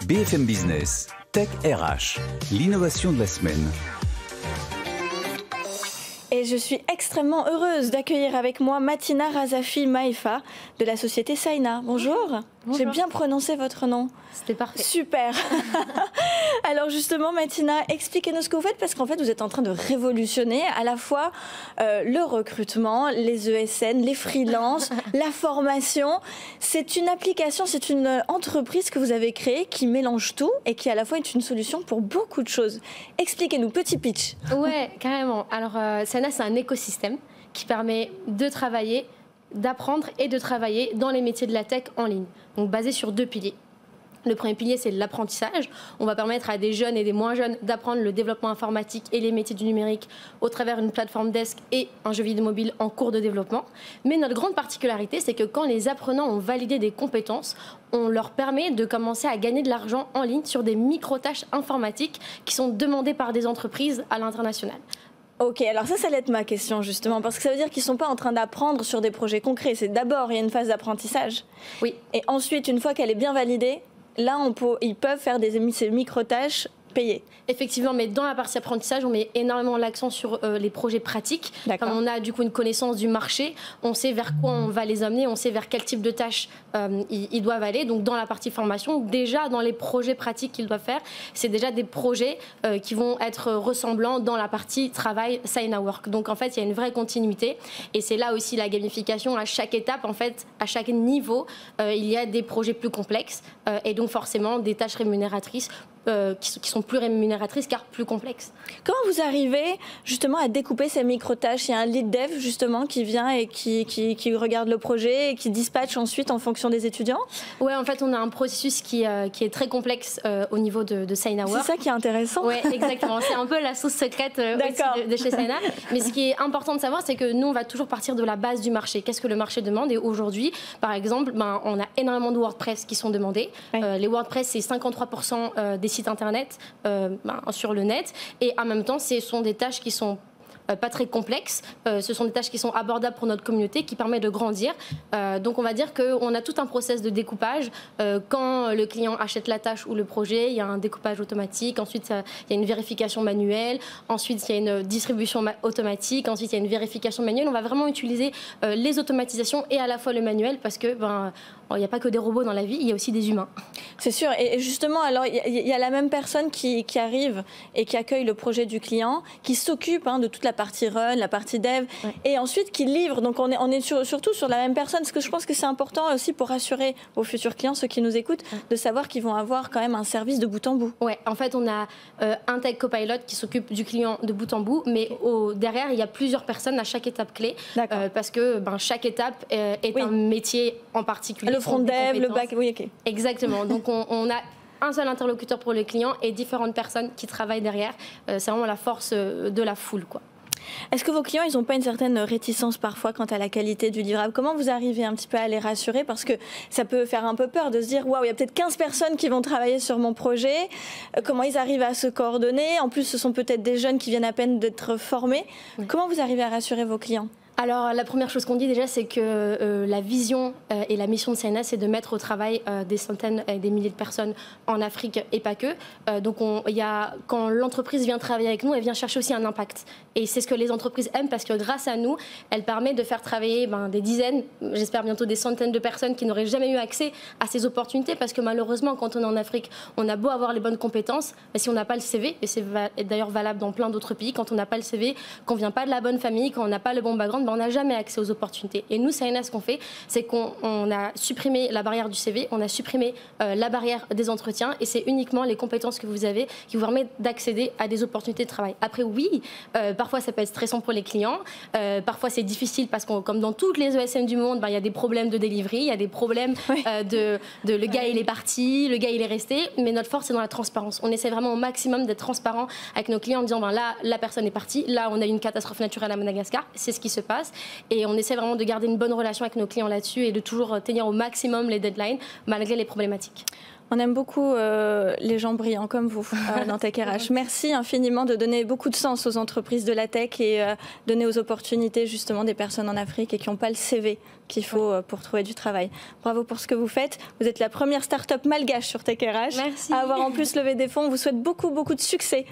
BFM Business, Tech RH, l'innovation de la semaine. Et je suis extrêmement heureuse d'accueillir avec moi Matina Razafi Maïfa de la société Saina. Bonjour. J'ai bien prononcé votre nom. C'était parfait. Super. Alors justement, Matina, expliquez-nous ce que vous faites, parce qu'en fait, vous êtes en train de révolutionner à la fois le recrutement, les ESN, les freelances, la formation. C'est une application, c'est une entreprise que vous avez créée qui mélange tout et qui à la fois est une solution pour beaucoup de choses. Expliquez-nous, petit pitch. Ouais, carrément. Alors, Saina, c'est un écosystème qui permet de travailler, d'apprendre et de travailler dans les métiers de la tech en ligne. Donc basé sur 2 piliers. Le premier pilier, c'est l'apprentissage. On va permettre à des jeunes et des moins jeunes d'apprendre le développement informatique et les métiers du numérique au travers d'une plateforme desk et un jeu vidéo mobile en cours de développement. Mais notre grande particularité, c'est que quand les apprenants ont validé des compétences, on leur permet de commencer à gagner de l'argent en ligne sur des micro-tâches informatiques qui sont demandées par des entreprises à l'international. Ok, alors ça allait être ma question justement, parce que ça veut dire qu'ils ne sont pas en train d'apprendre sur des projets concrets. C'est d'abord, il y a une phase d'apprentissage. Oui. Et ensuite, une fois qu'elle est bien validée, là, ils peuvent faire ces micro-tâches payées. Effectivement, mais dans la partie apprentissage, on met énormément l'accent sur les projets pratiques. Comme on a du coup une connaissance du marché, on sait vers quoi on va les amener, on sait vers quel type de tâches ils doivent aller. Donc dans la partie formation, déjà dans les projets pratiques qu'ils doivent faire, c'est déjà des projets qui vont être ressemblants dans la partie travail Saina Work. Donc en fait, il y a une vraie continuité et c'est là aussi la gamification. À chaque étape, en fait, à chaque niveau, il y a des projets plus complexes et donc forcément des tâches rémunératrices qui sont plus rémunératrices car plus complexes. Comment vous arrivez justement à découper ces micro-tâches? Il y a un lead dev justement qui vient et qui regarde le projet et qui dispatche ensuite en fonction des étudiants? Oui, en fait, on a un processus qui est très complexe au niveau de Saina Work. C'est ça qui est intéressant. Oui, exactement. C'est un peu la sauce secrète de chez Saina. Mais ce qui est important de savoir, c'est que nous, on va toujours partir de la base du marché. Qu'est-ce que le marché demande? Et aujourd'hui, par exemple, on a énormément de WordPress qui sont demandés. Oui. Les WordPress, c'est 53% des sites internet sur le net, et en même temps ce sont des tâches qui sont pas très complexes, ce sont des tâches qui sont abordables pour notre communauté, qui permettent de grandir. Donc on va dire qu'on a tout un process de découpage. Quand le client achète la tâche ou le projet, il y a un découpage automatique, ensuite il y a une vérification manuelle, ensuite il y a une distribution automatique, ensuite il y a une vérification manuelle. On va vraiment utiliser les automatisations et à la fois le manuel, parce que il n'y a pas que des robots dans la vie, il y a aussi des humains. C'est sûr. Et justement, alors il y a la même personne qui arrive et qui accueille le projet du client, qui s'occupe de toute la partie run, la partie dev, ouais, et ensuite qui livre. Donc on est surtout sur la même personne. Parce que je pense que c'est important aussi pour rassurer vos futurs clients, ceux qui nous écoutent, de savoir qu'ils vont avoir quand même un service de bout en bout. Ouais, en fait, on a un tech copilot qui s'occupe du client de bout en bout, mais derrière, il y a plusieurs personnes à chaque étape clé, parce que chaque étape est un métier en particulier. Le front dev, le back, oui, ok. Exactement. Donc on a un seul interlocuteur pour le client et différentes personnes qui travaillent derrière. C'est vraiment la force de la foule, quoi. Est-ce que vos clients, ils n'ont pas une certaine réticence parfois quant à la qualité du livrable? Comment vous arrivez un petit peu à les rassurer? Parce que ça peut faire un peu peur de se dire, waouh, il y a peut-être 15 personnes qui vont travailler sur mon projet. Comment ils arrivent à se coordonner? En plus, ce sont peut-être des jeunes qui viennent à peine d'être formés. Oui. Comment vous arrivez à rassurer vos clients? Alors, la première chose qu'on dit déjà, c'est que la vision et la mission de Saina, c'est de mettre au travail des centaines et des milliers de personnes en Afrique et pas que. Donc, quand l'entreprise vient travailler avec nous, elle vient chercher aussi un impact. Et c'est ce que les entreprises aiment, parce que grâce à nous, elle permet de faire travailler des dizaines, j'espère bientôt des centaines de personnes qui n'auraient jamais eu accès à ces opportunités. Parce que malheureusement, quand on est en Afrique, on a beau avoir les bonnes compétences, mais si on n'a pas le CV, et c'est d'ailleurs valable dans plein d'autres pays, quand on n'a pas le CV, qu'on ne vient pas de la bonne famille, quand on n'a pas le bon background, on n'a jamais accès aux opportunités. Et nous, Saina, ce qu'on fait, c'est qu'on a supprimé la barrière du CV, on a supprimé la barrière des entretiens, et c'est uniquement les compétences que vous avez qui vous permettent d'accéder à des opportunités de travail. Après, oui, parfois ça peut être stressant pour les clients, parfois c'est difficile parce que comme dans toutes les ESN du monde, il y a des problèmes de delivery, il y a des problèmes le gars il est parti, le gars il est resté, mais notre force c'est dans la transparence. On essaie vraiment au maximum d'être transparent avec nos clients en disant là, la personne est partie, là on a eu une catastrophe naturelle à Madagascar, c'est ce qui se passe. Et on essaie vraiment de garder une bonne relation avec nos clients là-dessus et de toujours tenir au maximum les deadlines malgré les problématiques. On aime beaucoup les gens brillants comme vous dans Tech RH. Merci infiniment de donner beaucoup de sens aux entreprises de la tech et donner aux opportunités justement des personnes en Afrique et qui n'ont pas le CV qu'il faut pour trouver du travail. Bravo pour ce que vous faites. Vous êtes la première start-up malgache sur Tech RH. Merci. À avoir en plus levé des fonds. On vous souhaite beaucoup de succès.